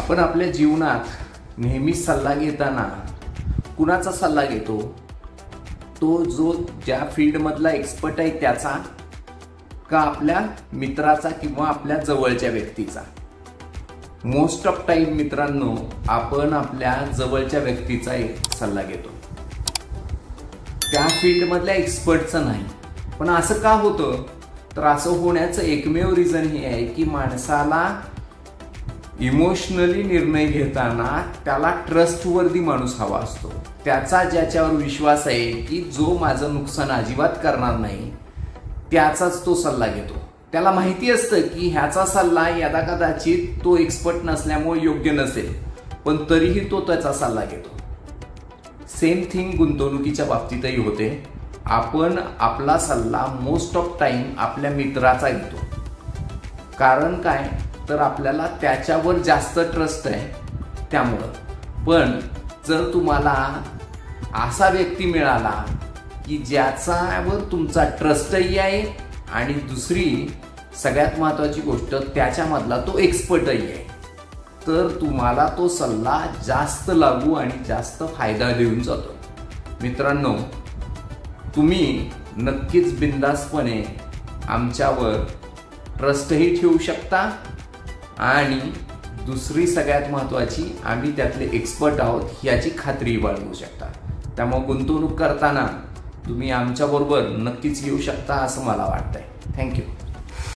आपण आपल्या जीवनात नेहमी सल्ला घेताना कुणाचा सल्ला घेतो? तो जो ज्या फील्डमधला एक्सपर्ट आहे त्याचा, का आपल्या मित्राचा किंवा आपल्या जवळच्या व्यक्तीचा? मोस्ट ऑफ टाइम मित्रांनो, आपण आपल्या जवळच्या व्यक्तीचा एक सल्ला घेतो, त्या फील्डमधल्या एक्सपर्टचा नाही. पण असं का होतं? तर असं होण्याचं एकमेव रिझन हे आहे की माणसाला इमोशनली निर्णय घेताना त्याला ट्रस्टवर्दी माणूस हवा असतो. त्याचा ज्याच्यावर विश्वास आहे की जो माझं नुकसान अजिबात करणार नाही, त्याचाच तो सल्ला घेतो. त्याला माहिती असतं की ह्याचा सल्ला यदा कदाचित तो एक्सपर्ट नसल्यामुळे योग्य नसेल, पण तरीही तो त्याचा सल्ला घेतो. सेम थिंग गुंतवणुकीच्या बाबतीतही होते. आपण आपला सल्ला मोस्ट ऑफ टाइम आपल्या मित्राचा घेतो. कारण काय? तर आपल्याला त्याच्यावर जास्त ट्रस्ट आहे त्यामुळं. पण जर तुम्हाला असा व्यक्ती मिळाला की ज्याच्यावर तुमचा ट्रस्टही आहे आणि दुसरी सगळ्यात महत्त्वाची गोष्ट त्याच्यामधला तो एक्सपर्टही आहे, तर तुम्हाला तो सल्ला जास्त लागू आणि जास्त फायदा देऊन जातो. मित्रांनो, तुम्ही नक्कीच बिनधास्तपणे आमच्यावर ट्रस्टही ठेवू शकता आणि दुसरी सगळ्यात महत्त्वाची, आम्ही त्यातले एक्सपर्ट आहोत याची खात्री बाळगू शकता. त्यामुळे गुंतवणूक करताना तुम्ही आमच्याबरोबर नक्कीच येऊ शकता असं मला वाटतंय. थँक्यू.